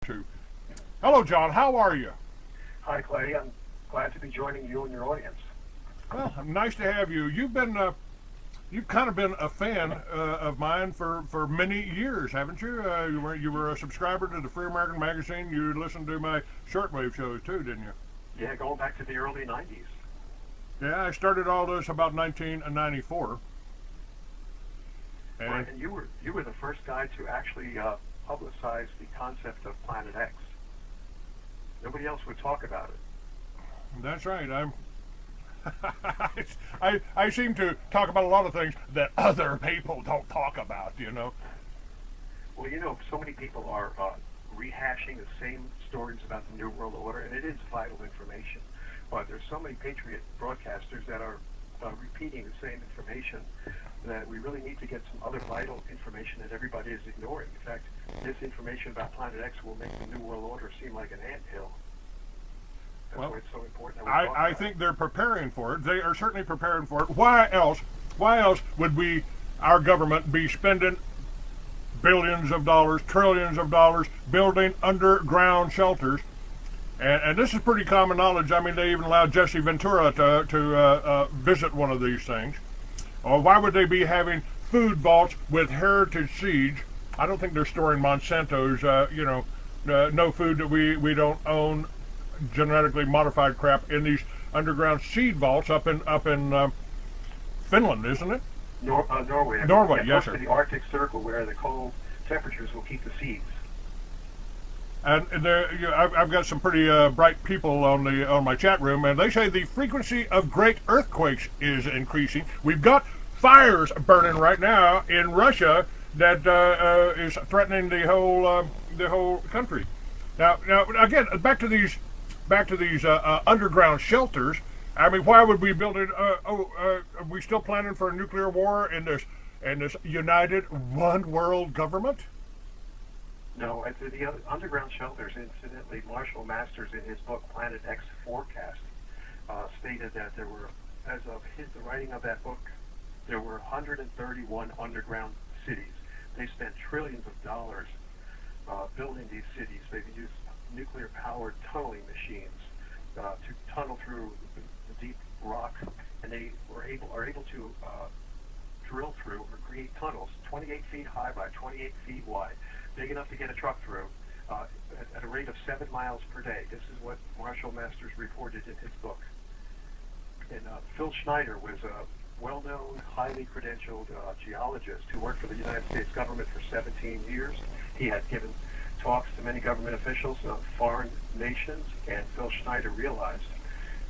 Too. Hello, John. How are you? Hi, Clay. I'm glad to be joining you and your audience. Well, nice to have you. You've kind of been a fan of mine for many years, haven't you? You were a subscriber to the Free American Magazine. You listened to my shortwave shows too, didn't you? Yeah, going back to the early 90s. Yeah, I started all this about 1994. Right, And and you were the first guy to actually publicize the concept of Planet X. Nobody else would talk about it. that's right. I seem to talk about a lot of things that other people don't talk about. Well, so many people are rehashing the same stories about the New World Order, and it is vital information. But there's so many patriot broadcasters that are repeating the same information that we really need to get some other vital information that everybody is ignoring. In fact, this information about Planet X will make the New World Order seem like an anthill. That's Well, why it's so important that we talk I about think they're preparing for it. They are certainly preparing for it. Why else? Why else would our government, be spending billions of dollars, trillions of dollars, building underground shelters? And this is pretty common knowledge. I mean, they even allowed Jesse Ventura to visit one of these things. Or why would they be having food vaults with heritage seeds? I don't think they're storing Monsanto's, no food that we don't own, genetically modified crap in these underground seed vaults up in Finland, isn't it? Norway. Norway, yes, Close sir. to the Arctic Circle, where the cold temperatures will keep the seeds. And I've got some pretty bright people on my chat room, and they say the frequency of great earthquakes is increasing. We've got fires burning right now in Russia that is threatening the whole country. Now again, back to these underground shelters. I mean, why would we build it? Are we still planning for a nuclear war in this united one world government? No, the underground shelters, incidentally, Marshall Masters in his book Planet X Forecast stated that there were, as of the writing of that book, there were 131 underground cities. They spent trillions of dollars building these cities. They've used nuclear-powered tunneling machines to tunnel through the deep rock, and they are able to drill through or create tunnels 28 feet high by 28 feet wide, big enough to get a truck through, at a rate of 7 miles per day. This is what Marshall Masters reported in his book. And Phil Schneider was a well-known, highly credentialed geologist who worked for the United States government for 17 years. He had given talks to many government officials of foreign nations, and Phil Schneider realized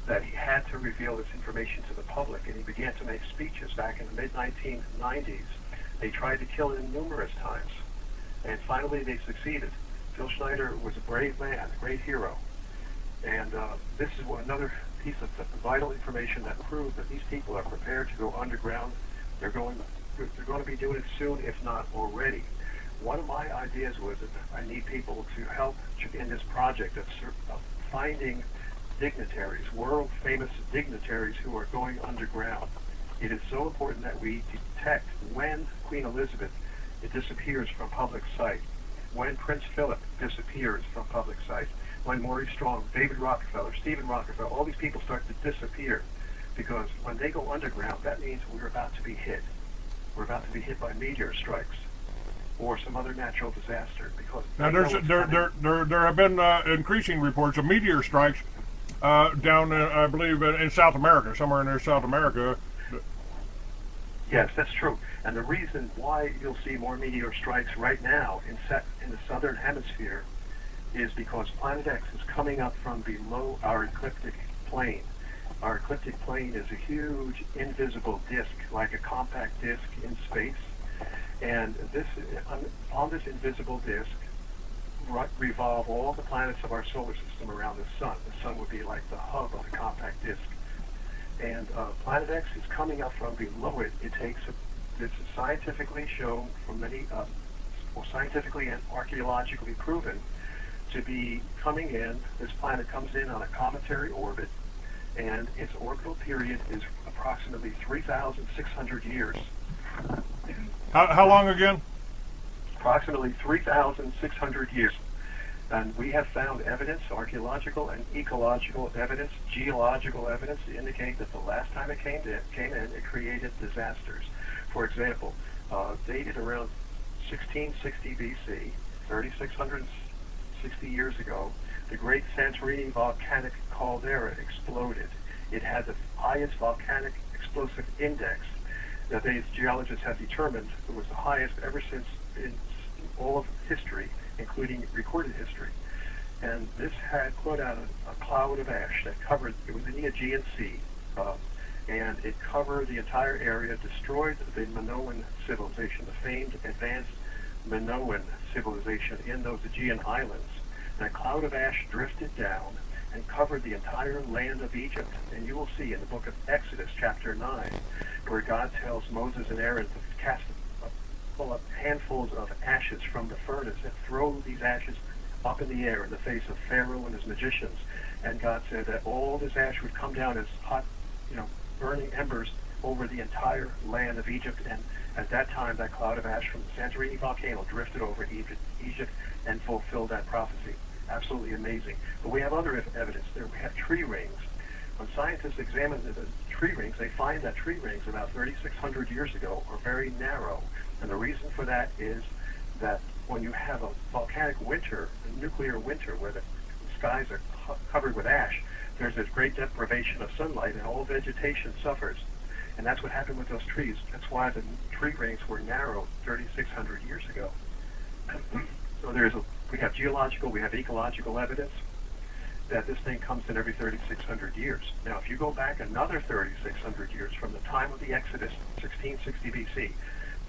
that he had to reveal this information to the public, and he began to make speeches back in the mid-1990s. They tried to kill him numerous times, and finally they succeeded. Phil Schneider was a brave man, a great hero, and this is another piece of vital information that proves that these people are prepared to go underground. They're going to be doing it soon, if not already. One of my ideas was that I need people to help in this project of finding dignitaries, world-famous dignitaries who are going underground. It is so important that we detect when Queen Elizabeth disappears from public sight, when Prince Philip disappears from public sight, when Maurice Strong, David Rockefeller, Stephen Rockefeller, all these people start to disappear, because when they go underground, that means we're about to be hit. We're about to be hit by meteor strikes or some other natural disaster. Because Now there have been increasing reports of meteor strikes down, I believe, in South America, somewhere in there, South America. Yes, that's true. And the reason why you'll see more meteor strikes right now in the southern hemisphere is because Planet X is coming up from below our ecliptic plane. Our ecliptic plane is a huge invisible disk, like a compact disk in space. And on this invisible disk revolve all the planets of our solar system around the sun. The sun would be like the hub of the compact disk. And Planet X is coming up from below it. This is scientifically shown from many, scientifically and archaeologically proven to be coming in. This planet comes in on a cometary orbit, and its orbital period is approximately 3,600 years. How long again? Approximately 3,600 years. And we have found evidence, archaeological and ecological evidence, geological evidence, to indicate that the last time it came in, it created disasters. For example, dated around 1660 BC, 3,660 years ago, the great Santorini volcanic caldera exploded. It had the highest volcanic explosive index that the geologists have determined. It was the highest ever since in all of history, including recorded history. And this had put out a cloud of ash that covered, it was in the Aegean Sea, and it covered the entire area, destroyed the Minoan civilization, the famed advanced Minoan civilization in those Aegean islands. And a cloud of ash drifted down and covered the entire land of Egypt. And you will see in the book of Exodus, chapter 9, where God tells Moses and Aaron to cast pull up handfuls of ashes from the furnace and throw these ashes up in the air in the face of Pharaoh and his magicians. And God said that all this ash would come down as hot, burning embers over the entire land of Egypt. And at that time, that cloud of ash from the Santorini volcano drifted over Egypt and fulfilled that prophecy. Absolutely amazing. But we have other evidence there. We have tree rings. When scientists examine the tree rings, they find that tree rings about 3,600 years ago are very narrow. And the reason for that is that when you have a volcanic winter, a nuclear winter, where the skies are covered with ash, there's this great deprivation of sunlight, and all vegetation suffers. And that's what happened with those trees. That's why the tree rings were narrow 3,600 years ago. So we have geological, we have ecological evidence that this thing comes in every 3,600 years. Now, if you go back another 3,600 years from the time of the Exodus, 1660 BC,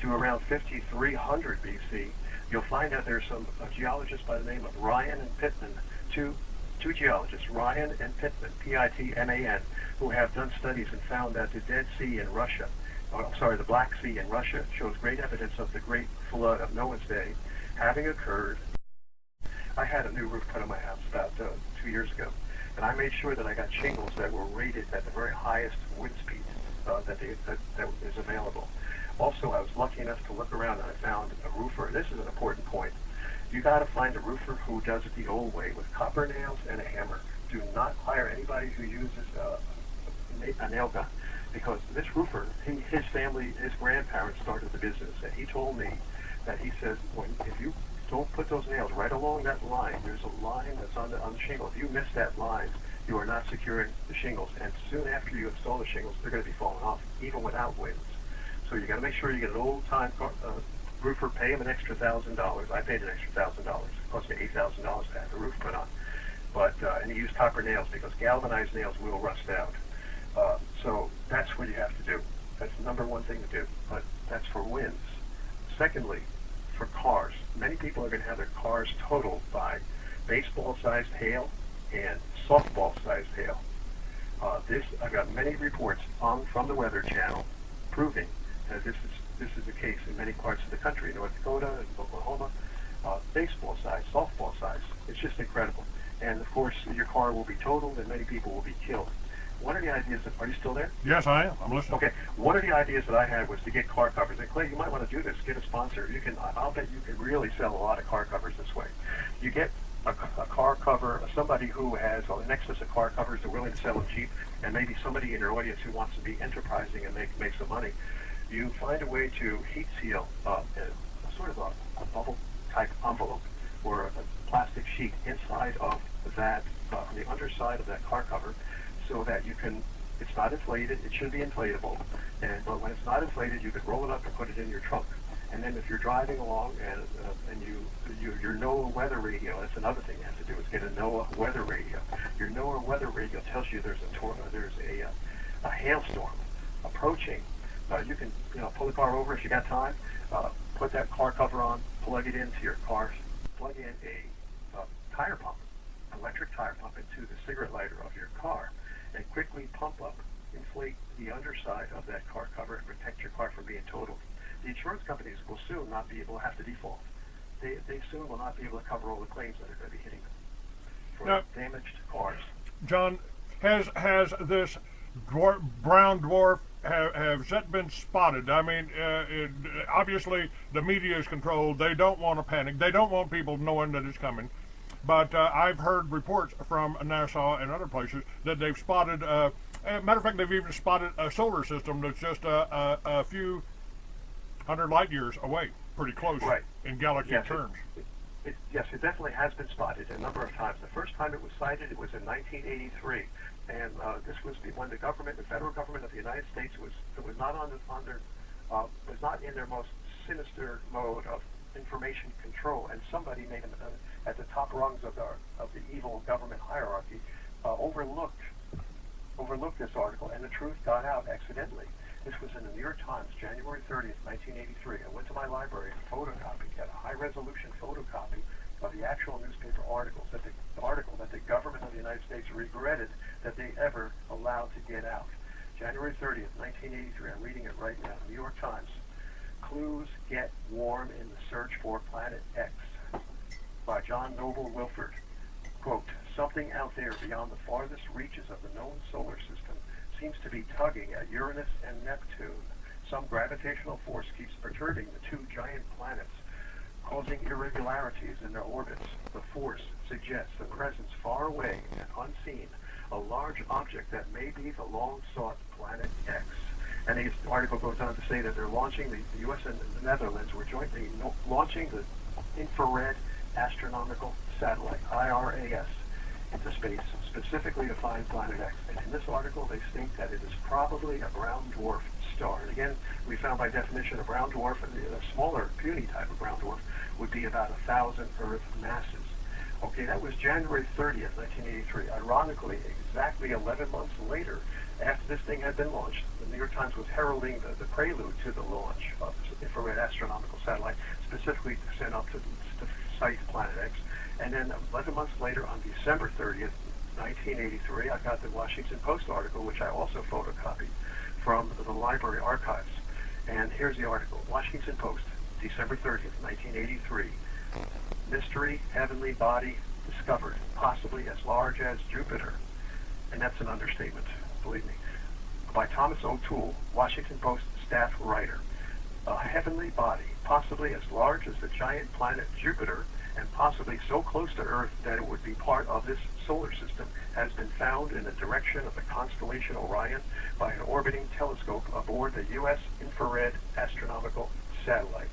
to around 5300 BC, you'll find that there's some geologists by the name of Ryan and Pittman, two geologists, Ryan and Pittman, P-I-T-M-A-N, who have done studies and found that the Dead Sea in Russia, the Black Sea in Russia, shows great evidence of the Great Flood of Noah's Day having occurred. I had a new roof put on my house about 2 years ago, and I made sure that I got shingles that were rated at the very highest wind speed that is available. Also, I was lucky enough to look around and I found a roofer. This is an important point. You got to find a roofer who does it the old way with copper nails and a hammer. Do not hire anybody who uses a nail gun, because this roofer, his family, his grandparents started the business, and he told me that he says, if you don't put those nails right along that line, there's a line that's on the shingle. If you miss that line, you are not securing the shingles, and soon after you install the shingles, they're going to be falling off, even without winds. So you got to make sure you get an old-time roofer. Pay him an extra $1,000. I paid an extra $1,000. It cost me $8,000 to have the roof put on. But and he used copper nails because galvanized nails will rust out. So that's what you have to do. That's the number one thing to do. But that's for winds. Secondly, for cars, many people are going to have their cars totaled by baseball-sized hail and softball-sized hail. I've got many reports from the Weather Channel proving that this is the case in many parts of the country, North Dakota and Oklahoma. Baseball size, softball size. It's just incredible. And of course, your car will be totaled and many people will be killed. One of the ideas are you still there? Yes, I am. I'm listening. Okay. One of the ideas that I had was to get car covers. And Clay, you might want to do this. Get a sponsor. I'll bet you can really sell a lot of car covers this way. You get a car cover, somebody who has an excess of car covers, they're willing to sell them cheap, and maybe somebody in your audience who wants to be enterprising and make some money. You find a way to heat seal sort of a bubble type envelope or a plastic sheet inside of that, on the underside of that car cover, so that you can, it's not inflated, it should be inflatable, but when it's not inflated, you can roll it up and put it in your trunk. And then if you're driving along and your NOAA weather radio, that's another thing you have to do, is get a NOAA weather radio. Your NOAA weather radio tells you there's a hailstorm approaching. You can pull the car over if you got time, put that car cover on, plug it into your car, plug in a tire pump, electric tire pump into the cigarette lighter of your car, and quickly inflate the underside of that car cover and protect your car from being totaled. The insurance companies will soon not be able to have to default. They soon will not be able to cover all the claims that are going to be hitting them for damaged cars. John, has this brown dwarf, has that been spotted? I mean, obviously the media is controlled. They don't want to panic. They don't want people knowing that it's coming. but I've heard reports from NASA and other places that they've spotted. Matter of fact, they've even spotted a solar system that's just a few hundred light years away, pretty close Right. in galaxy Yes, terms. Yes, it definitely has been spotted a number of times. The first time it was sighted, it was in 1983, and this was when the government, the federal government of the United States, was not was not in their most sinister mode of information control, and somebody made at the top rungs of the evil government hierarchy overlooked this article, and the truth got out accidentally. This was in the New York Times, January 30th, 1983. I went to my library and photocopied, got a high-resolution photocopy of the actual newspaper articles, the article that the government of the United States regretted that they ever allowed to get out. January 30th, 1983. I'm reading it right now. New York Times. Clues get warm in the search for Planet X by John Noble Wilford. Quote, something out there beyond the farthest reaches of the known solar system seems to be tugging at Uranus and Neptune. Some gravitational force keeps perturbing the two giant planets, causing irregularities in their orbits. The force suggests the presence far away and unseen, a large object that may be the long-sought Planet X. And the article goes on to say that they're launching, the U.S. and the Netherlands were jointly launching the infrared astronomical satellite, IRAS, into space, specifically to find Planet X. And in this article, they state that it is probably a brown dwarf star. And again, we found by definition a brown dwarf, a smaller, puny type of brown dwarf, would be about 1,000 Earth masses. Okay, that was January 30th, 1983. Ironically, exactly 11 months later, after this thing had been launched, the New York Times was heralding the prelude to the launch of the infrared astronomical satellite, specifically to send up to site Planet X. And then 11 months later, on December 30th, 1983, I got the Washington Post article, which I also photocopied from the library archives. And here's the article. Washington Post, December 30th, 1983. Mystery heavenly body discovered, possibly as large as Jupiter. And that's an understatement, believe me. By Thomas O'Toole, Washington Post staff writer. A heavenly body, possibly as large as the giant planet Jupiter, and possibly so close to Earth that it would be part of this solar system, has been found in the direction of the constellation Orion by an orbiting telescope aboard the U.S. infrared astronomical satellite.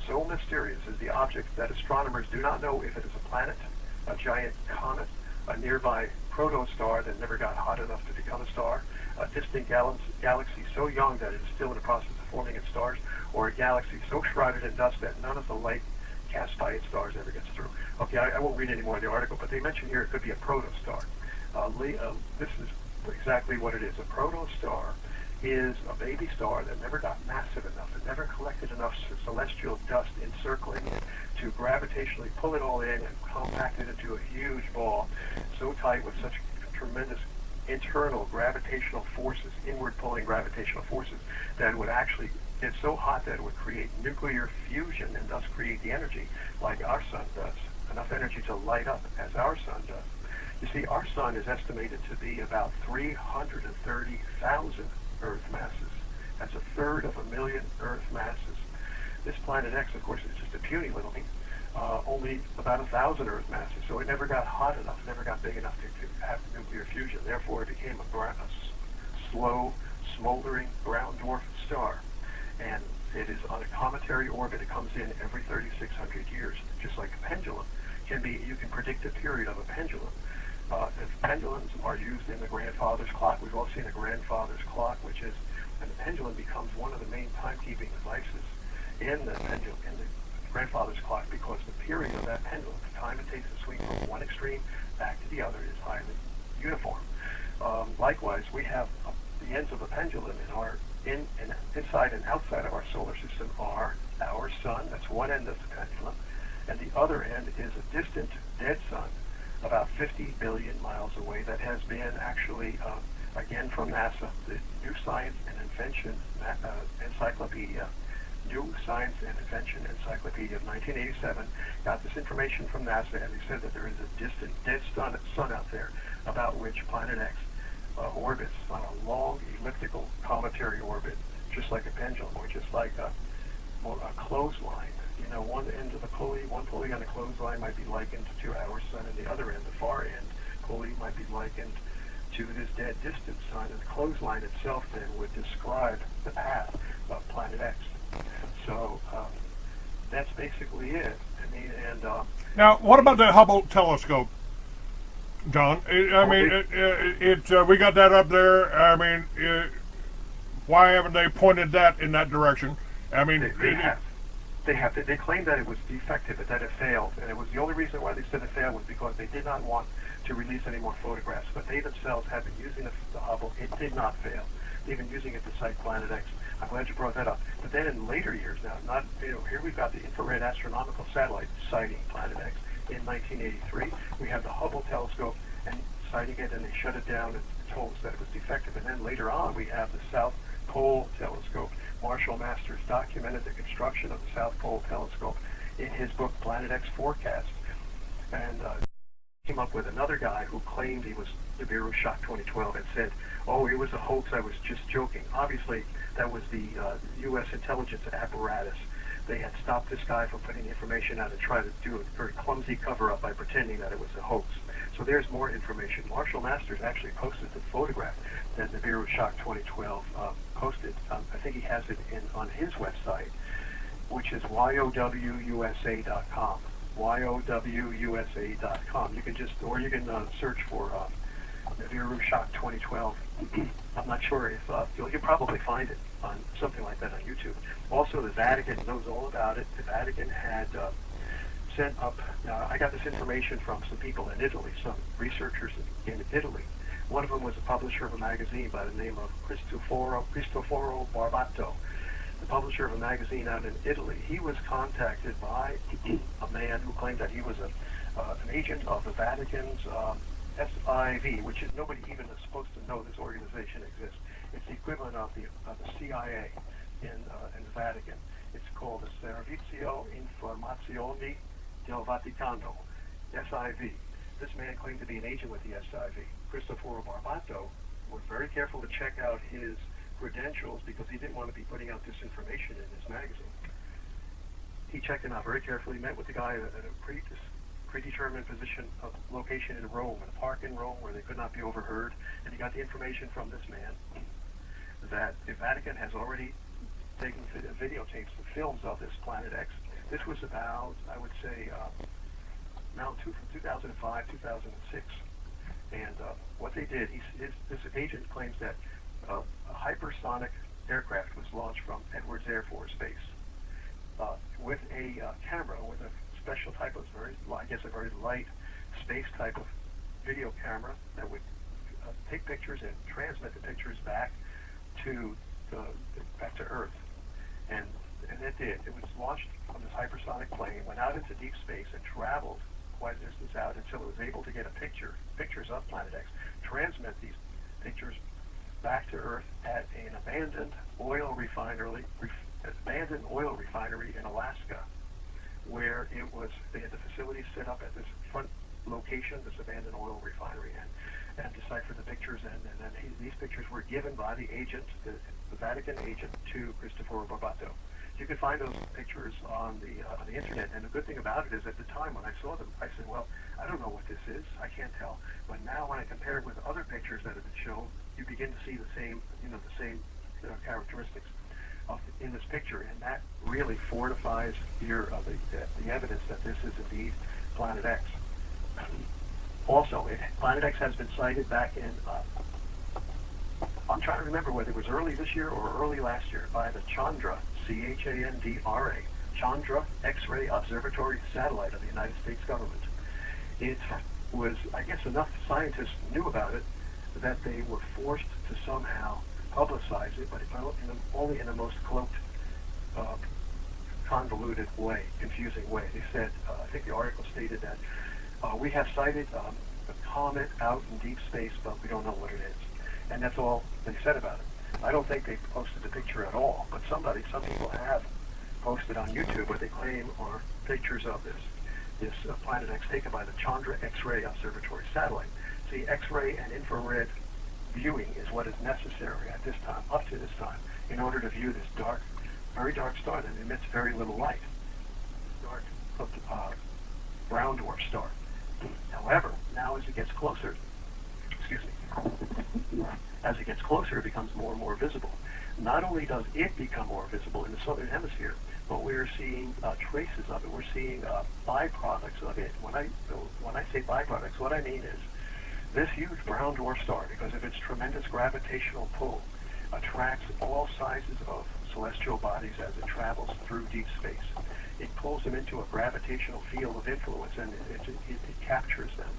So mysterious is the object that astronomers do not know if it is a planet, a giant comet, a nearby protostar that never got hot enough to become a star, a distant galaxy so young that it is still in the process of forming its stars, or a galaxy so shrouded in dust that none of the light cast by its stars ever gets through. Okay, I won't read any more of the article, but they mention here it could be a protostar. This is exactly what it is. A protostar is a baby star that never got massive enough, it never collected enough celestial dust encircling it to gravitationally pull it all in and compact it into a huge ball, so tight with such tremendous internal gravitational forces, inward pulling gravitational forces, that it would actually get so hot that it would create nuclear fusion and thus create the energy like our sun does, enough energy to light up as our sun does. You see, our sun is estimated to be about 330,000 Earth masses. That's 1/3 of a million Earth masses. This Planet X, of course, is just a puny little thing, only about 1,000 Earth masses, so it never got hot enough, never got big enough to have nuclear fusion. Therefore, it became a slow, smoldering brown dwarf star. And it is on a cometary orbit. It comes in every 3,600 years, just like a pendulum. You can predict the period of a pendulum. If pendulums are used in the grandfather's clock, we've all seen a grandfather's clock, and the pendulum becomes one of the main timekeeping devices in the grandfather's clock, because the period of that pendulum, the time it takes to swing from one extreme back to the other, is highly uniform. Likewise, we have the ends of a pendulum inside and outside of our solar system are our sun. That's one end of the pendulum, and the other end is a distant dead sun about 50 billion miles away that has been actually, again from NASA, the New Science and Invention Encyclopedia, New Science and Invention Encyclopedia of 1987, got this information from NASA, and they said that there is a distant dead sun out there about which Planet X orbits on a long elliptical cometary orbit, just like a pendulum, or just like a clothesline. one end of the pulley, one pulley on a clothesline might be likened to our sun, and the other end, the far end pulley, might be likened to this dead distance sign. And the clothesline itself then would describe the path of Planet X. So that's basically it. I mean, and now, what about the Hubble telescope, John? We got that up there. I mean, why haven't they pointed that in that direction? I mean, they have. They claimed that it was defective, that it failed, and it was the only reason why they said it failed was because they did not want to release any more photographs. But they themselves have been using the Hubble. It did not fail. They've been using it to sight Planet X. I'm glad you brought that up. But then in later years, now, here we've got the infrared astronomical satellite sighting Planet X in 1983. We have the Hubble telescope and sighting it, and they shut it down and told us that it was defective. And then later on, we have the South Pole telescope. Marshall Masters documented the construction of the South Pole telescope in his book Planet X Forecast, and came up with another guy who claimed he was Nibiru Shock 2012 and said, "Oh, it was a hoax. I was just joking." Obviously, that was the U.S. intelligence apparatus. They had stopped this guy from putting information out and tried to do a very clumsy cover-up by pretending that it was a hoax. So there's more information. Marshall Masters actually posted the photograph that Nibiru Shock 2012 posted. I think he has it on his website, which is yowusa.com. yowusa.com. You can search for Nibiru Shock 2012. I'm not sure if you'll probably find it on something like that on YouTube. Also, the Vatican knows all about it. The Vatican had sent up. I got this information from some people in Italy, some researchers in Italy. One of them was a publisher of a magazine by the name of Cristoforo Barbato, the publisher of a magazine out in Italy. He was contacted by a man who claimed that he was an agent of the Vatican's SIV, which is nobody even is supposed to know this organization exists. It's the equivalent of the CIA in the Vatican. It's called the Servizio Informazioni del Vaticano, SIV. This man claimed to be an agent with the SIV. Cristoforo Barbato was very careful to check out his credentials because he didn't want to be putting out this information in his magazine. He checked him out very carefully, met with the guy at a predetermined location in Rome, in a park in Rome where they could not be overheard, and he got the information from this man that the Vatican has already taken videotapes and films of this Planet X. This was about, I would say, from 2005, 2006. And what they did, this agent claims that a hypersonic aircraft was launched from Edwards Air Force Base with a camera, with a special type of a very light space type of video camera that would take pictures and transmit the pictures back to Earth. And it did. It was launched from this hypersonic plane, went out into deep space, and traveled quite a distance out until it was able to get pictures of Planet X, transmit these pictures back to Earth at an abandoned oil refinery in Alaska, where they had the facilities set up at this front location, this abandoned oil refinery, and deciphered the pictures, and then these pictures were given by the agent, the Vatican agent, to Cristoforo Barbato. You can find those pictures on the internet, and the good thing about it is, at the time when I saw them, I said, well, I don't know what this is, I can't tell. But now when I compare it with other pictures that have been shown, you begin to see the same characteristics in this picture, and that really fortifies the evidence that this is indeed Planet X. Also, Planet X has been sighted back in, I'm trying to remember whether it was early this year or early last year, by the Chandra, Chandra, Chandra X-ray Observatory satellite of the United States government. It was, I guess, enough scientists knew about it that they were forced to somehow publicize it, but only in the most cloaked, convoluted way, confusing way. They said, I think the article stated that we have sighted a comet out in deep space, but we don't know what it is. And that's all they said about it. I don't think they posted the picture at all, but some people have posted on YouTube what they claim are pictures of this Planet X taken by the Chandra X-ray Observatory satellite. See, X-ray and infrared viewing is what is necessary at this time, up to this time, in order to view this very dark star that emits very little light. brown dwarf star. However, now as it gets closer, excuse me, as it gets closer, it becomes more and more visible. Not only does it become more visible in the southern hemisphere, but we're seeing traces of it. We're seeing byproducts of it. When I say byproducts, what I mean is this huge brown dwarf star, because of its tremendous gravitational pull, attracts all sizes of celestial bodies as it travels through deep space. It pulls them into a gravitational field of influence, and it captures them.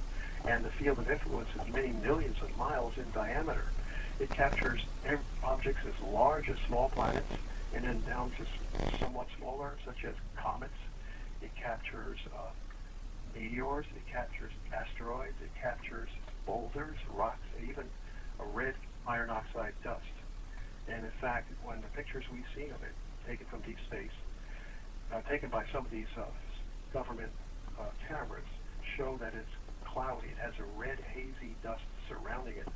And the field of influence is many millions of miles in diameter. It captures objects as large as small planets, and then down to somewhat smaller, such as comets. It captures meteors. It captures asteroids. It captures boulders, rocks, even a red iron oxide dust. And in fact, when the pictures we've seen of it, taken from deep space, taken by some of these government cameras, show that it's cloudy. It has a red, hazy dust surrounding it.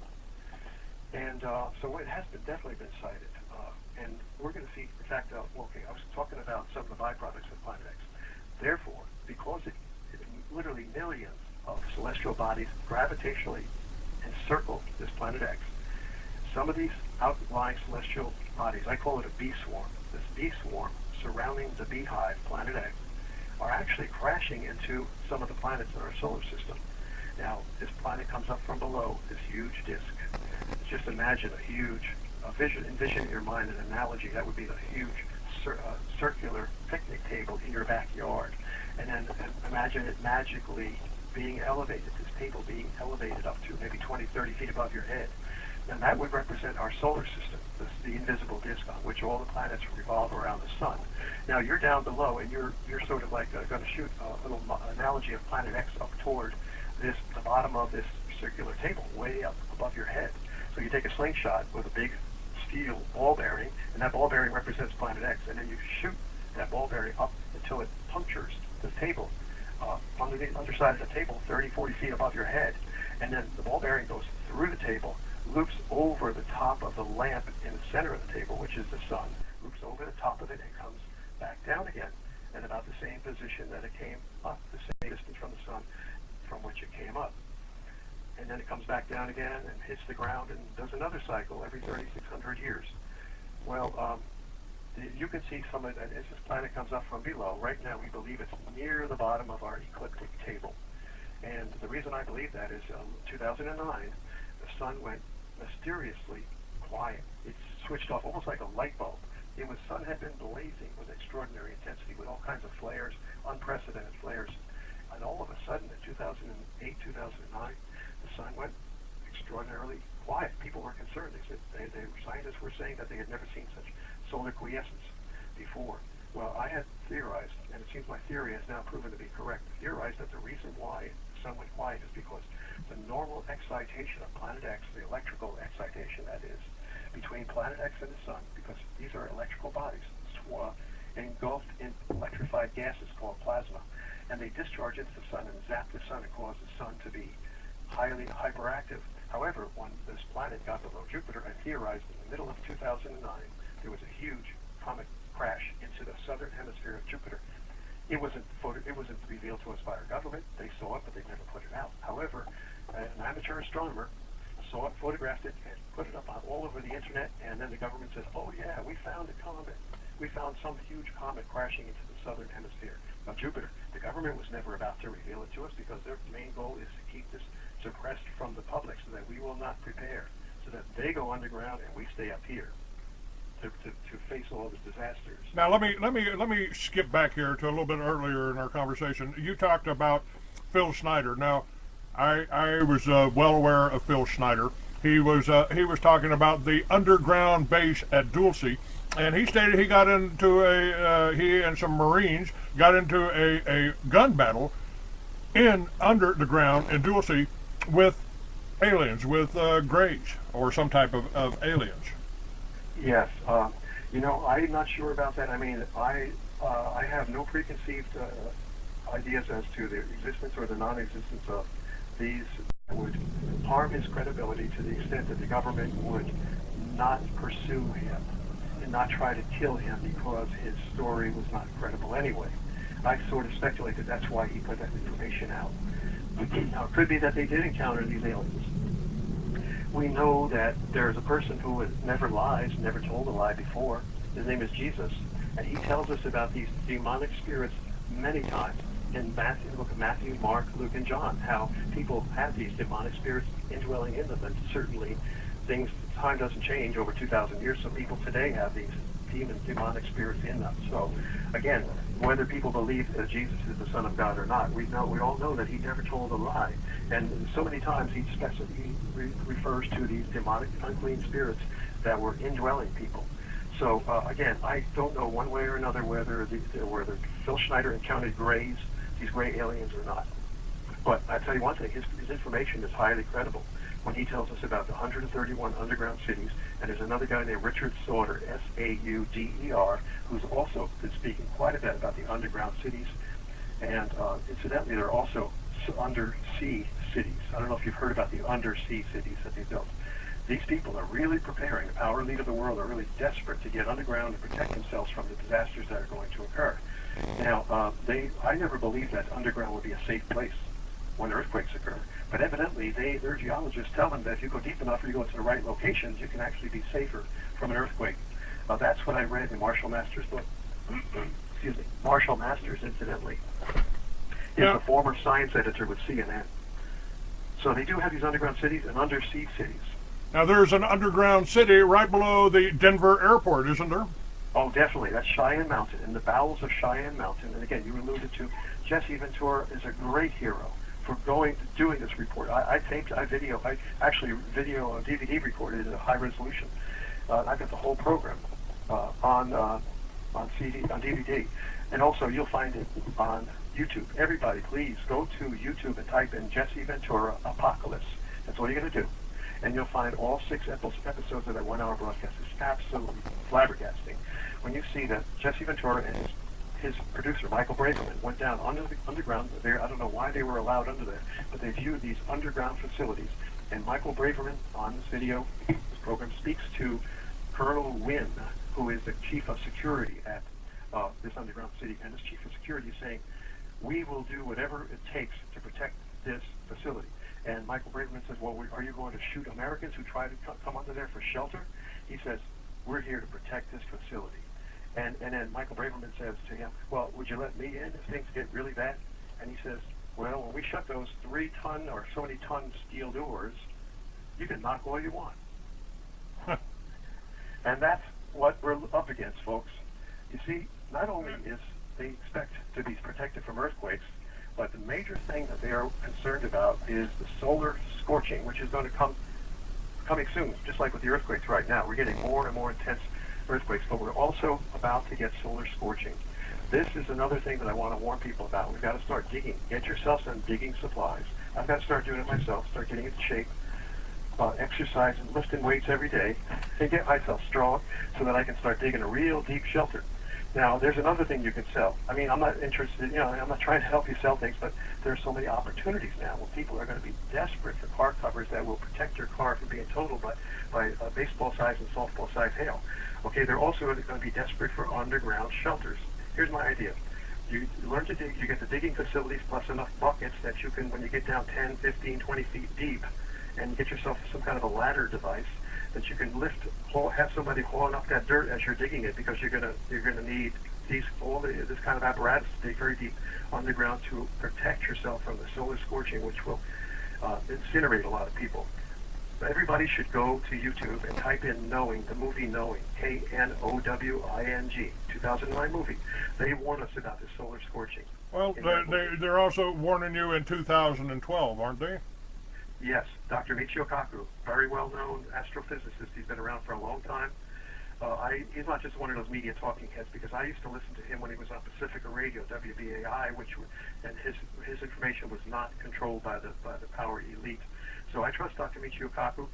And so it has definitely been sighted. And we're going to see, in fact, okay, I was talking about some of the byproducts of Planet X. Therefore, because it literally millions of celestial bodies gravitationally encircle this Planet X, some of these outlying celestial bodies, I call it a bee swarm, this bee swarm surrounding the beehive, Planet X, are actually crashing into some of the planets in our solar system. Now, this planet comes up from below, this huge disk. Just imagine a huge, envision in your mind an analogy that would be the huge circular picnic table in your backyard. And then imagine it magically being elevated, this table being elevated up to maybe 20, 30 feet above your head. And that would represent our solar system, the invisible disk on which all the planets revolve around the sun. Now you're down below, and you're sort of like going to shoot a little analogy of Planet X up toward the bottom of this circular table, way up above your head. So you take a slingshot with a big steel ball bearing, and that ball bearing represents Planet X, and then you shoot that ball bearing up until it punctures the table, under the underside of the table, 30, 40 feet above your head. And then the ball bearing goes through the table, loops over the top of the lamp in the center of the table, which is the sun, loops over the top of it and comes back down again, in about the same position that it came up, the same distance from the sun from which it came up. And then it comes back down again and hits the ground and does another cycle every 3,600 years. Well, you can see some of that as this planet comes up from below. Right now, we believe it's near the bottom of our ecliptic table. And the reason I believe that is 2009, the sun went mysteriously quiet. It switched off almost like a light bulb. The sun had been blazing with extraordinary intensity, with all kinds of flares, unprecedented flares. And all of a sudden, in 2008, 2009, the sun went extraordinarily quiet. People were concerned. Scientists were saying that they had never seen such solar quiescence before. Well, I had theorized, and it seems my theory has now proven to be correct, theorized that the reason why the sun went quiet is because the normal excitation of Planet X, the electrical excitation that is, between Planet X and the sun, because these are electrical bodies, engulfed in electrified gases called plasma, and they discharge into the sun and zap the sun and cause the sun to be highly hyperactive. However, when this planet got below Jupiter, I theorized in the middle of 2009, there was a huge comet crash into the southern hemisphere of Jupiter. It wasn't revealed to us by our government. They saw it, but they never put it out. However, an amateur astronomer saw it, photographed it, and put it up all over the internet, and then the government says, oh yeah, we found a comet. We found some huge comet crashing into the southern hemisphere of Jupiter. The government was never about to reveal it to us because their main goal is to keep this suppressed from the public so that we will not prepare, so that they go underground and we stay up here to face all the disasters. Now let me skip back here to a little bit earlier in our conversation. You talked about Phil Schneider. Now, I was well aware of Phil Schneider. He was talking about the underground base at Dulce, and he stated he got into he and some Marines got into a gun battle under the ground in Dulce with aliens, with Greys or some type of aliens. Yes, I'm not sure about that. I mean, I have no preconceived ideas as to the existence or the non-existence of these that would harm his credibility to the extent that the government would not pursue him and not try to kill him because his story was not credible anyway. I sort of speculate that that's why he put that information out. Now, it could be that they did encounter these aliens. We know that there's a person who never lies, never told a lie before. His name is Jesus, and he tells us about these demonic spirits many times in Matthew, look at Matthew, Mark, Luke, and John, how people have these demonic spirits indwelling in them, and certainly time doesn't change over 2,000 years, so people today have these demonic spirits in them. So, again, whether people believe that Jesus is the Son of God or not, we all know that he never told a lie, and so many times he refers to these demonic, unclean spirits that were indwelling people. So, again, I don't know one way or another whether Phil Schneider encountered these gray aliens or not. But I tell you one thing, his information is highly credible when he tells us about the 131 underground cities. And there's another guy named Richard Sauder, S-A-U-D-E-R, who's also been speaking quite a bit about the underground cities. And incidentally, there are also undersea cities. I don't know if you've heard about the undersea cities that they built. These people are really preparing. The power elite of the world are really desperate to get underground and protect themselves from the disasters that are going to occur. Now, I never believed that underground would be a safe place when earthquakes occur. But evidently, their geologists tell them that if you go deep enough or you go to the right locations, you can actually be safer from an earthquake. That's what I read in Marshall Masters' book. Excuse me. Marshall Masters, incidentally, is a former science editor with CNN. So they do have these underground cities and undersea cities. Now, there's an underground city right below the Denver airport, isn't there? Oh, definitely. That's Cheyenne Mountain, in the bowels of Cheyenne Mountain. And again, you alluded to Jesse Ventura is a great hero for doing this report. I actually DVD recorded it at high resolution. I got the whole program on DVD, and also you'll find it on YouTube. Everybody, please go to YouTube and type in Jesse Ventura Apocalypse. That's all you're going to do, and you'll find all 6 episodes of that 1-hour broadcast. It's absolutely flabbergasting when you see that Jesse Ventura and his producer, Michael Braverman, went down underground there. I don't know why they were allowed under there, but they viewed these underground facilities. And Michael Braverman, on this video, this program, speaks to Colonel Wynn, who is the chief of security at this underground city. And this chief of security is saying, we will do whatever it takes to protect this facility. And Michael Braverman says, well, are you going to shoot Americans who try to come under there for shelter? He says, we're here to protect this facility. And then Michael Braverman says to him, well, would you let me in if things get really bad? And he says, well, when we shut those 3-ton or so many ton steel doors, you can knock all you want. And that's what we're up against, folks. You see, not only is they expect to be protected from earthquakes, but the major thing that they are concerned about is the solar scorching, which is going to coming soon, just like with the earthquakes right now. We're getting more and more intense earthquakes, but we're also about to get solar scorching. This is another thing that I want to warn people about. We've got to start digging. Get yourself some digging supplies. I've got to start doing it myself, start getting into shape, exercise and lifting weights every day, and get myself strong so that I can start digging a real deep shelter. Now, there's another thing you can sell. I mean, I'm not interested, I'm not trying to help you sell things, but there are so many opportunities now where people are going to be desperate for car covers that will protect your car from being totaled by baseball-sized and softball-sized hail. Okay, they're also going to be desperate for underground shelters. Here's my idea. You learn to dig, you get the digging facilities plus enough buckets that you can, when you get down 10, 15, 20 feet deep, and get yourself some kind of a ladder device that you can lift, have somebody hauling up that dirt as you're digging it, because you're gonna need this kind of apparatus to dig very deep underground to protect yourself from the solar scorching, which will incinerate a lot of people. Everybody should go to YouTube and type in Knowing, the movie Knowing, Knowing, 2009 movie. They warn us about the solar scorching. Well, they're also warning you in 2012, aren't they? Yes, Dr. Michio Kaku, very well-known astrophysicist. He's been around for a long time. He's not just one of those media talking heads, because I used to listen to him when he was on Pacifica Radio, WBAI, and his information was not controlled by the power elite. So I trust Dr. Michio Kaku,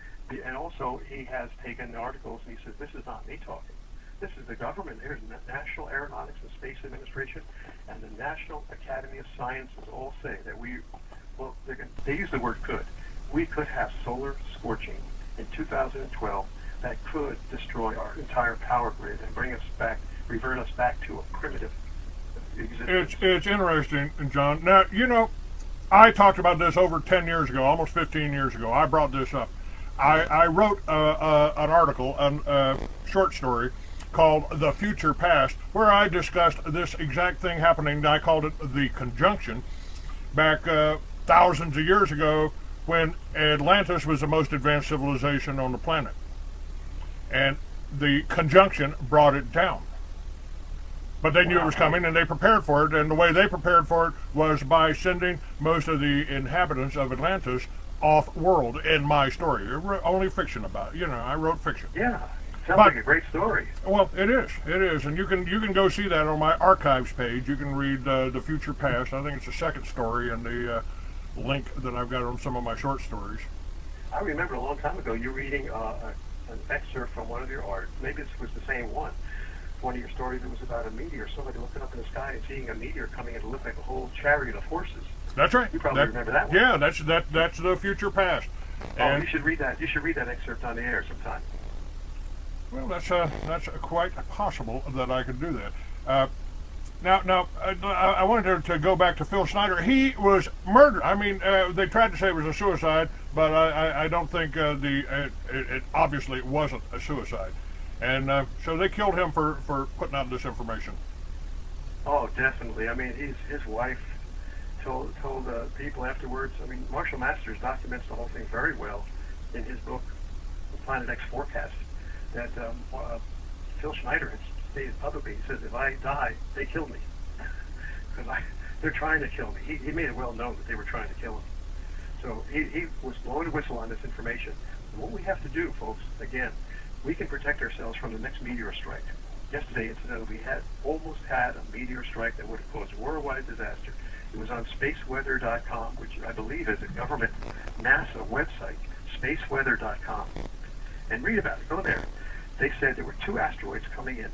and also he has taken articles and he says, this is not me talking. This is the government. There's National Aeronautics and Space Administration and the National Academy of Sciences all say that they use the word could. We could have solar scorching in 2012 that could destroy our entire power grid and revert us back to a primitive It's interesting, John. Now, you know, I talked about this over 10 years ago, almost 15 years ago. I brought this up. I wrote an article, a short story called The Future Past, where I discussed this exact thing happening. I called it the conjunction back thousands of years ago when Atlantis was the most advanced civilization on the planet. And the conjunction brought it down. But they knew it was coming, and they prepared for it. And the way they prepared for it was by sending most of the inhabitants of Atlantis off-world. In my story, only fiction about it. You know, I wrote fiction. Yeah, sounds like a great story. Well, it is, and you can go see that on my archives page. You can read The Future Past. I think it's the second story and the link that I've got on some of my short stories. I remember a long time ago you reading an excerpt from one of your art. Maybe this was the same one. One of your stories that was about a meteor, somebody looking up in the sky and seeing a meteor coming and it looked like a whole chariot of horses. That's right. You probably remember that one. Yeah, that's The Future Past. And you should read that. You should read that excerpt on the air sometime. Well, that's quite possible that I could do that. Now, I wanted to go back to Phil Schneider. He was murdered. I mean, they tried to say it was a suicide, but I don't think it obviously wasn't a suicide. And so they killed him for putting out this information. Oh, definitely. I mean, his wife told people afterwards. I mean, Marshall Masters documents the whole thing very well in his book, Planet X Forecast, that Phil Schneider has stated publicly. He says, if I die, they killed me. Because they're trying to kill me. He made it well known that they were trying to kill him. So he was blowing a whistle on this information. And what we have to do, folks, again, we can protect ourselves from the next meteor strike. Yesterday, incidentally, we almost had a meteor strike that would have caused worldwide disaster. It was on spaceweather.com, which I believe is a government NASA website, spaceweather.com. And read about it. Go there. They said there were 2 asteroids coming in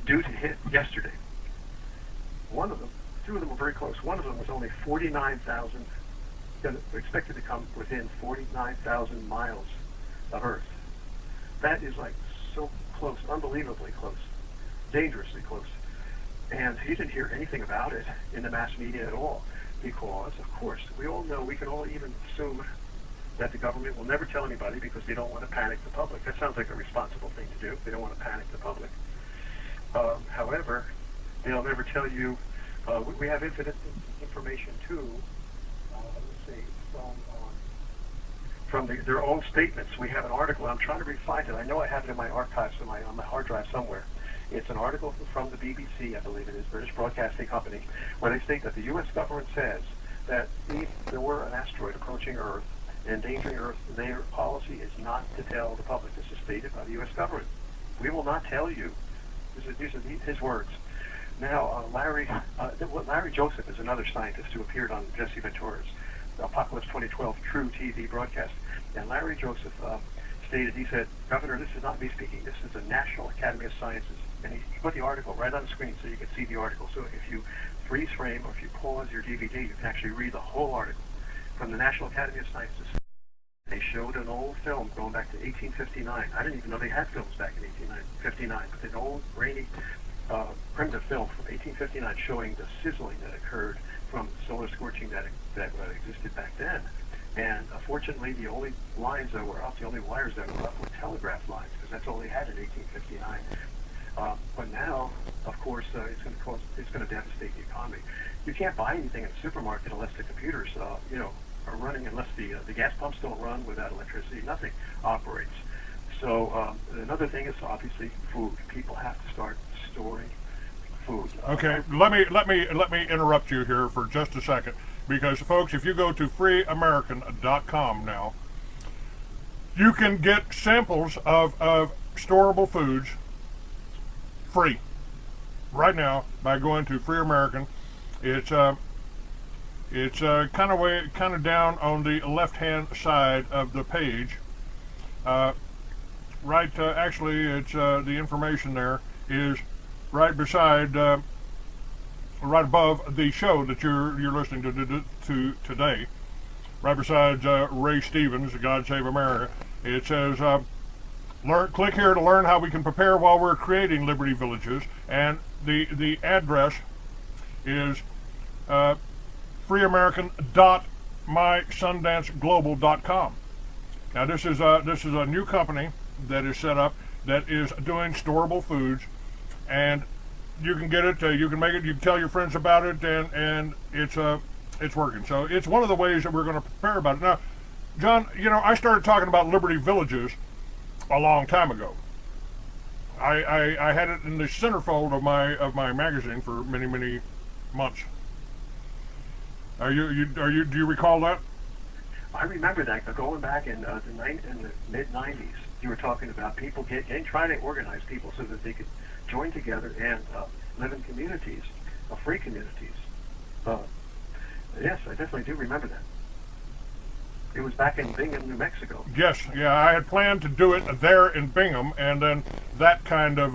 due to hit yesterday. One of them, 2 of them were very close. One of them was only 49,000, expected to come within 49,000 miles of Earth. That is like so close, unbelievably close, dangerously close. And you didn't hear anything about it in the mass media at all because, of course, we all know, we can all even assume that the government will never tell anybody because they don't want to panic the public. That sounds like a responsible thing to do. They don't want to panic the public. However, they'll never tell you. We have infinite information too. Let's see, from their own statements. We have an article. I'm trying to refine it. I know I have it in my archives on my hard drive somewhere. It's an article from the BBC, I believe it is, British Broadcasting Company, where they state that the U.S. government says that if there were an asteroid approaching Earth, endangering Earth, their policy is not to tell the public. This is stated by the U.S. government. We will not tell you. These are his words. Now, Larry Joseph is another scientist who appeared on Jesse Ventura's Apocalypse 2012 True TV broadcast. And Larry Joseph stated, he said, Governor, this is not me speaking. This is the National Academy of Sciences. And he put the article right on the screen so you can see the article. So if you freeze frame or if you pause your DVD, you can actually read the whole article from the National Academy of Sciences. They showed an old film going back to 1859. I didn't even know they had films back in 1859, but an old, grainy, primitive film from 1859 showing the sizzling that occurred from solar scorching that existed back then. And unfortunately, the only lines that were up, the only wires that were up were telegraph lines, because that's all they had in 1859. But now, of course, it's going to devastate the economy. You can't buy anything in a supermarket unless the computers, are running, unless the gas pumps don't run without electricity. Nothing operates. So another thing is obviously food. People have to start storing food. Okay, let me interrupt you here for just a second, because folks, if you go to freeamerican.com now, you can get samples of storable foods free right now by going to Free American. It's kind of down on the left-hand side of the page. Actually, it's the information there is right beside, right above the show that you're listening to today. Right beside Ray Stevens, God Save America. It says, click here to learn how we can prepare while we're creating Liberty Villages, and the address is freeamerican.mysundanceglobal.com. Now this is a new company that is set up that is doing storable foods, and you can get it, you can make it, you can tell your friends about it, and it's working. So it's one of the ways that we're going to prepare about it. Now, John, I started talking about Liberty Villages a long time ago. I had it in the centerfold of my magazine for many months. Do you recall that? I remember that going back in the mid '90s. You were talking about people trying to organize people so that they could join together and live in communities, free communities. Yes, I definitely do remember that. It was back in Bingham, New Mexico. Yes, yeah, I had planned to do it there in Bingham, and then that kind of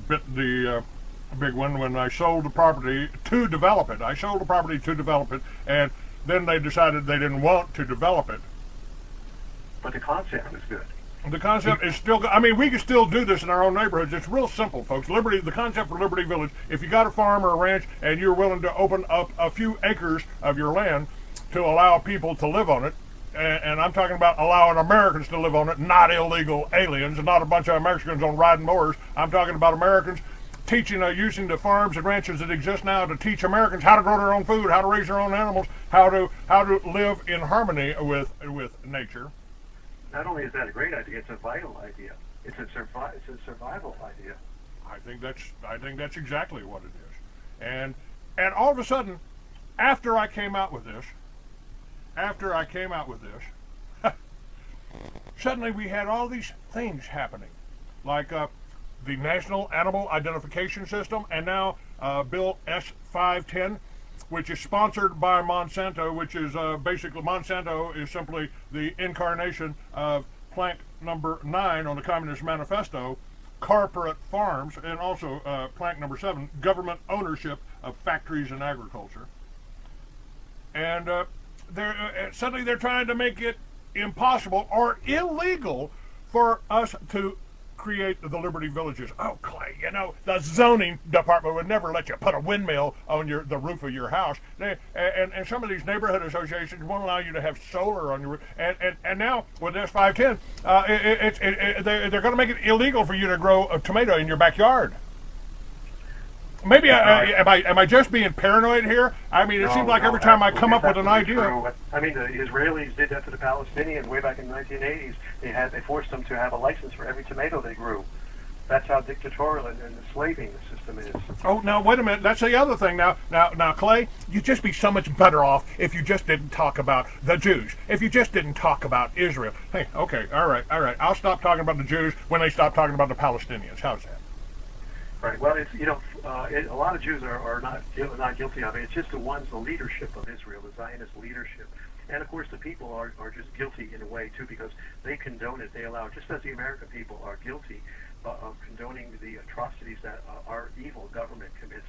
bit the big one when I sold the property to develop it. I sold the property to develop it, and then they decided they didn't want to develop it. But the concept was good. The concept is still good. I mean, we can still do this in our own neighborhoods. It's real simple, folks. The concept for Liberty Village, if you got a farm or a ranch and you're willing to open up a few acres of your land to allow people to live on it, and I'm talking about allowing Americans to live on it, not illegal aliens, and not a bunch of Mexicans on riding mowers. I'm talking about Americans teaching, using the farms and ranches that exist now to teach Americans how to grow their own food, how to raise their own animals, how to live in harmony with nature. Not only is that a great idea, it's a vital idea. It's a survival idea. I think that's exactly what it is. And all of a sudden, after I came out with this, suddenly we had all these things happening, like the National Animal Identification System, and now Bill S-510, which is sponsored by Monsanto, which is basically, Monsanto is simply the incarnation of plank number 9 on the Communist Manifesto, corporate farms, and also plank number 7, government ownership of factories and agriculture. And suddenly they're trying to make it impossible or illegal for us to create the Liberty Villages. Oh, Clay, the zoning department would never let you put a windmill on the roof of your house. And some of these neighborhood associations won't allow you to have solar on your roof. And now with S510, they're going to make it illegal for you to grow a tomato in your backyard. Maybe am I just being paranoid here? I mean, it seems like every time I come up with an idea. True. I mean, the Israelis did that to the Palestinians way back in the 1980s. They forced them to have a license for every tomato they grew. That's how dictatorial and enslaving the system is. Oh, now wait a minute. That's the other thing. Now, Clay, you'd just be so much better off if you just didn't talk about the Jews. If you just didn't talk about Israel. Hey, okay, all right. I'll stop talking about the Jews when they stop talking about the Palestinians. How's that? Right. Well, it's a lot of Jews are not guilty of it. It's just the leadership of Israel, the Zionist leadership, and of course the people are just guilty in a way too, because they condone it. They allow, just as the American people are guilty of condoning the atrocities that our evil government commits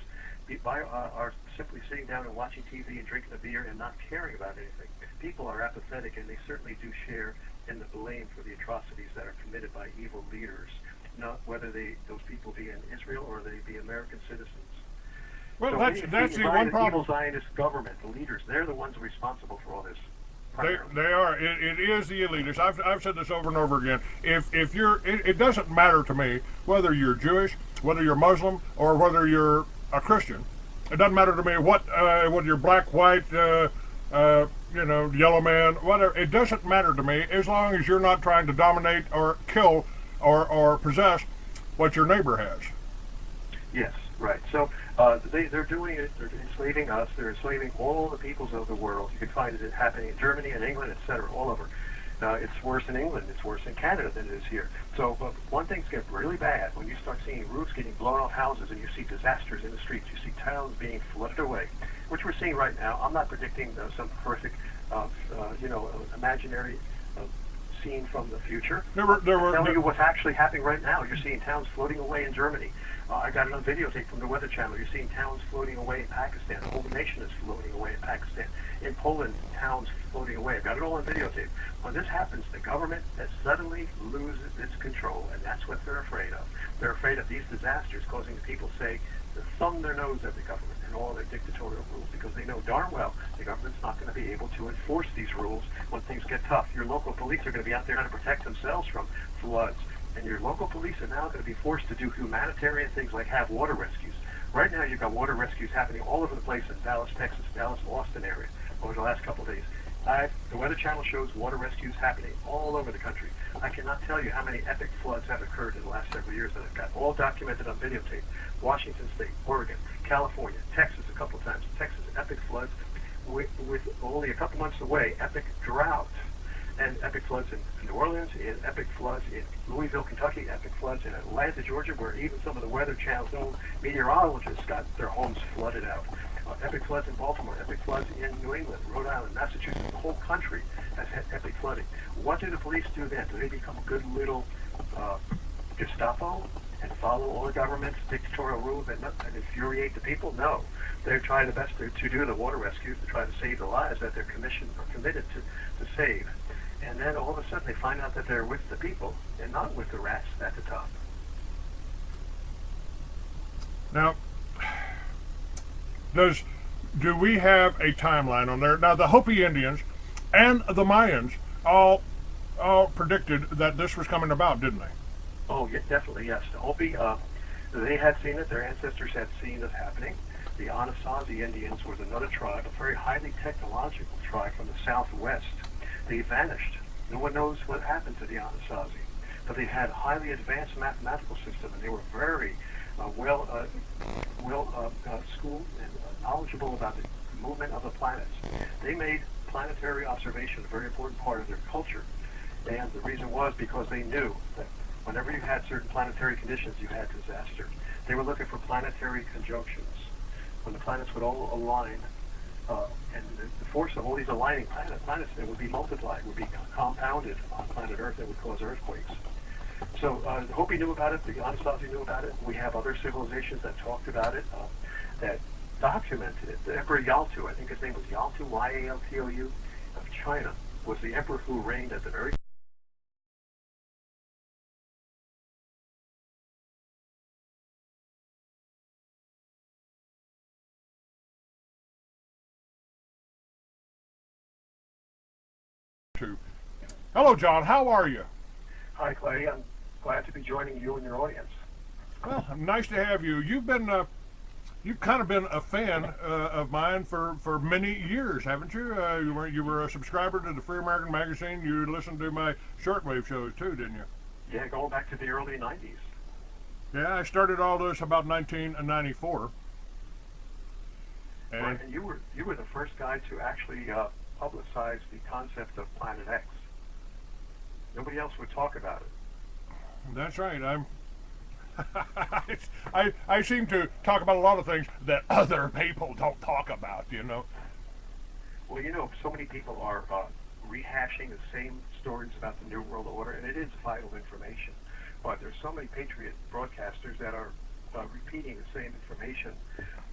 by are simply sitting down and watching TV and drinking a beer and not caring about anything. People are apathetic, and they certainly do share in the blame for the atrocities that are committed by evil leaders. Not whether those people be in Israel or they be American citizens. Well, so that's the one problem. Evil Zionist government, the leaders, they're the ones responsible for all this. They are. It is the elitists. I've said this over and over again. If you're, it doesn't matter to me whether you're Jewish, whether you're Muslim, or whether you're a Christian. It doesn't matter to me whether you're black, white, yellow man, whatever. It doesn't matter to me as long as you're not trying to dominate or kill or possess what your neighbor has. Yes, right. So they're doing it. They're enslaving us. They're enslaving all the peoples of the world. You can find it happening in Germany and England, etc., all over. It's worse in England. It's worse in Canada than it is here. So one thing's getting really bad when you start seeing roofs getting blown off houses and you see disasters in the streets. You see towns being flooded away, which we're seeing right now. I'm not predicting some horrific, imaginary seen from the future. There were Tell you what's actually happening right now. You're seeing towns floating away in Germany. I got it on videotape from the Weather Channel. You're seeing towns floating away in Pakistan. The whole nation is floating away in Pakistan. In Poland, towns floating away. I've got it all on videotape. When this happens, the government suddenly loses its control, and that's what they're afraid of. They're afraid of these disasters causing the people to thumb their nose at the government and all their dictatorial rules, because they know darn well the government's not going to be able to enforce these rules when things get tough. Your local police are going to be out there trying to protect themselves from floods. And your local police are now going to be forced to do humanitarian things like have water rescues. Right now, you've got water rescues happening all over the place in Dallas, Texas, Dallas, Austin area over the last couple of days. The Weather Channel shows water rescues happening all over the country. I cannot tell you how many epic floods have occurred in the last several years that I've got all documented on videotape. Washington State, Oregon, California, Texas a couple of times. Texas, epic floods with only a couple months away, epic drought. And epic floods in New Orleans, and epic floods in Louisville, Kentucky, epic floods in Atlanta, Georgia, where even some of the Weather Channel's own meteorologists got their homes flooded out. Epic floods in Baltimore, epic floods in New England, Rhode Island, Massachusetts. The whole country has had epic flooding. What do the police do then? Do they become good little Gestapo and follow all the government's dictatorial rules and infuriate the people? No. They're trying their best to do the water rescues, to try to save the lives that they're committed to save. And then all of a sudden they find out that they're with the people and not with the rats at the top. Now, do we have a timeline on there? Now, the Hopi Indians and the Mayans all predicted that this was coming about, didn't they? Oh, yeah, definitely, yes. The Hopi, they had seen it. Their ancestors had seen it happening. The Anasazi Indians was another tribe, a very highly technological tribe from the southwest. They vanished. No one knows what happened to the Anasazi. But they had a highly advanced mathematical system, and they were very well schooled and knowledgeable about the movement of the planets. They made planetary observation a very important part of their culture. And the reason was because they knew that whenever you had certain planetary conditions, you had disaster. They were looking for planetary conjunctions. When the planets would all align, and the force of all these aligning planets that would be multiplied, would be compounded on planet Earth, that would cause earthquakes. So the Hopi knew about it, the Anasazi knew about it. We have other civilizations that talked about it, that documented it. The Emperor Yaltu, I think his name was Yaltu, Y-A-L-T-O-U, of China, was the emperor who reigned at the very Hello, John. How are you? Hi, Clay. I'm glad to be joining you and your audience. Well, nice to have you. You've kind of been a fan of mine for many years, haven't you? You were a subscriber to the Free American Magazine. You listened to my shortwave shows too, didn't you? Yeah, going back to the early 90s. Yeah, I started all this about 1994. And you were the first guy to actually publicize the concept of Planet X. Nobody else would talk about it. That's right. I seem to talk about a lot of things that other people don't talk about, you know. Well, you know, so many people are rehashing the same stories about the New World Order, and it is vital information. But there's so many patriot broadcasters that are repeating the same information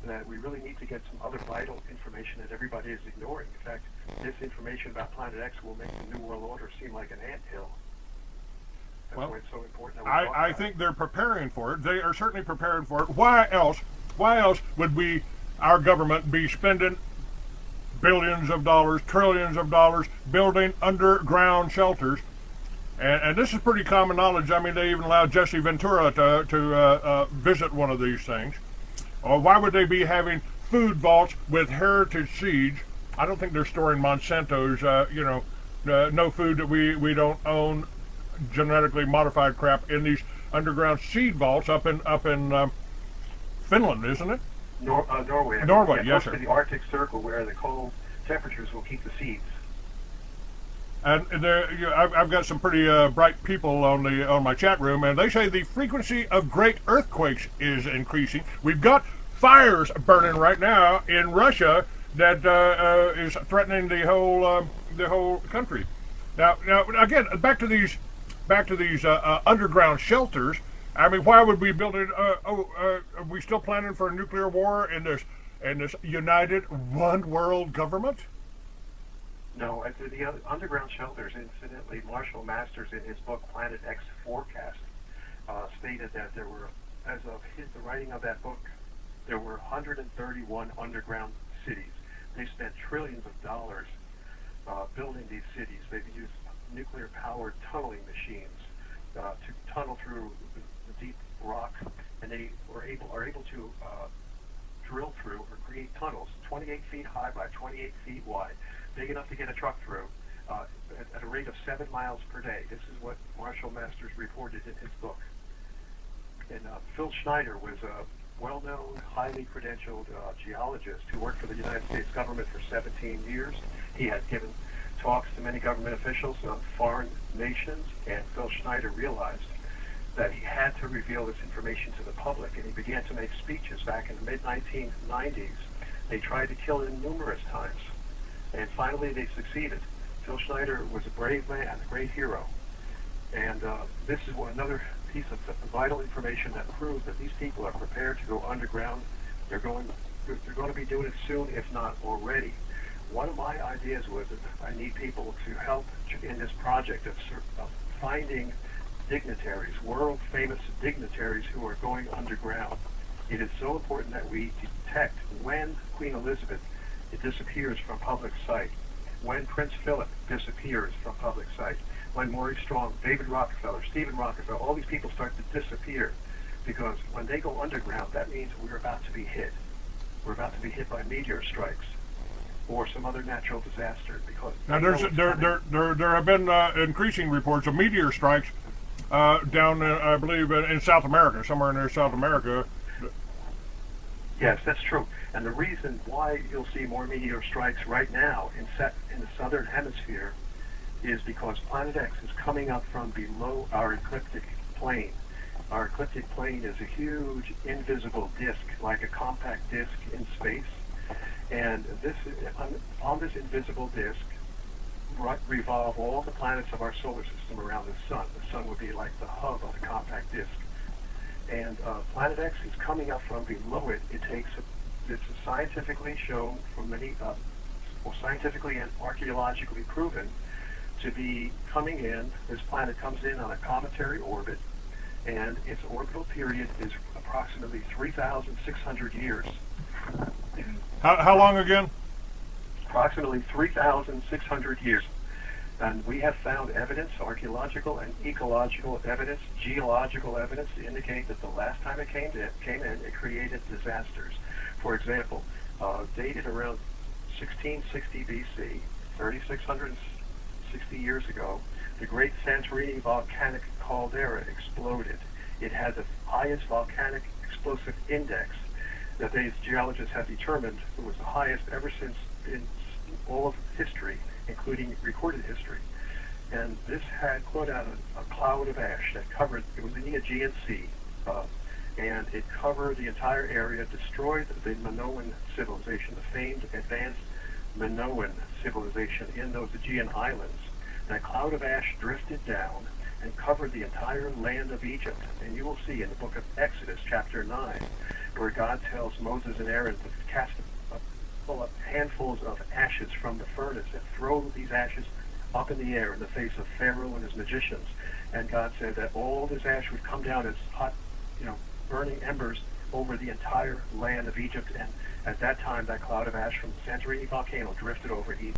that we really need to get some other vital information that everybody is ignoring. In fact, this information about Planet X will make the New World Order seem like an anthill. That's why it's so important that we talk about I think they're preparing for it. They are certainly preparing for it. Why else would our government be spending billions of dollars, trillions of dollars building underground shelters? And this is pretty common knowledge. I mean, they even allowed Jesse Ventura to visit one of these things. Or why would they be having food vaults with heritage seeds? I don't think they're storing Monsanto's, no food that we don't own, genetically modified crap in these underground seed vaults up in Finland, isn't it? Norway. Norway, yes, sir. To the Arctic Circle, where the cold temperatures will keep the seeds. And I've got some pretty bright people on my chat room, and they say the frequency of great earthquakes is increasing. We've got fires burning right now in Russia that is threatening the whole country. Now, again, back to these underground shelters. I mean, why would we build it? Are we still planning for a nuclear war in this united one world government? No, the underground shelters, incidentally, Marshall Masters in his book Planet X Forecast stated that there were, as of the writing of that book, there were 131 underground cities. They spent trillions of dollars building these cities. They've used nuclear-powered tunneling machines to tunnel through the deep rock, and they are able to drill through or create tunnels 28 feet high by 28 feet wide, big enough to get a truck through, at a rate of 7 miles per day. This is what Marshall Masters reported in his book. And Phil Schneider was a well-known, highly credentialed geologist who worked for the United States government for 17 years. He had given talks to many government officials of foreign nations, and Phil Schneider realized that he had to reveal this information to the public, and he began to make speeches back in the mid-1990s. They tried to kill him numerous times, and finally they succeeded. Phil Schneider was a brave man, a great hero, and this is another piece of vital information that proves that these people are prepared to go underground. They're going to be doing it soon, if not already. One of my ideas was that I need people to help in this project of finding dignitaries, world-famous dignitaries who are going underground. It is so important that we detect when Queen Elizabeth disappears from public sight, when Prince Philip disappears from public sight, when Maurice Strong, David Rockefeller, Stephen Rockefeller, all these people start to disappear, because when they go underground, that means we're about to be hit. We're about to be hit by meteor strikes or some other natural disaster. Because now there have been increasing reports of meteor strikes down, I believe, in South America, somewhere near South America. Yes, that's true. And the reason why you'll see more meteor strikes right now in the southern hemisphere is because Planet X is coming up from below our ecliptic plane. Our ecliptic plane is a huge invisible disk, like a compact disk in space. And on this invisible disk revolve all the planets of our solar system around the sun. The sun would be like the hub of the compact disk. And Planet X is coming up from below it. It's scientifically shown from many, scientifically and archaeologically proven to be coming in. This planet comes in on a cometary orbit, and its orbital period is approximately 3,600 years. How long again? Approximately 3,600 years. And we have found evidence, archaeological and ecological evidence, geological evidence, to indicate that the last time it came in, it created disasters. For example, dated around 1660 BC, 3,660 years ago, the Great Santorini volcanic caldera exploded. It had the highest volcanic explosive index that these geologists have determined. It was the highest ever since in all of history, including recorded history. And this had put out a cloud of ash that covered, it was in the Aegean Sea, and it covered the entire area, destroyed the Minoan civilization, the famed advanced Minoan civilization in those Aegean islands. And a cloud of ash drifted down and covered the entire land of Egypt. And you will see in the book of Exodus, chapter 9, where God tells Moses and Aaron to cast pull up handfuls of ashes from the furnace and throw these ashes up in the air in the face of Pharaoh and his magicians. And God said that all this ash would come down as hot, burning embers over the entire land of Egypt. And at that time, that cloud of ash from the Santorini volcano drifted over Egypt.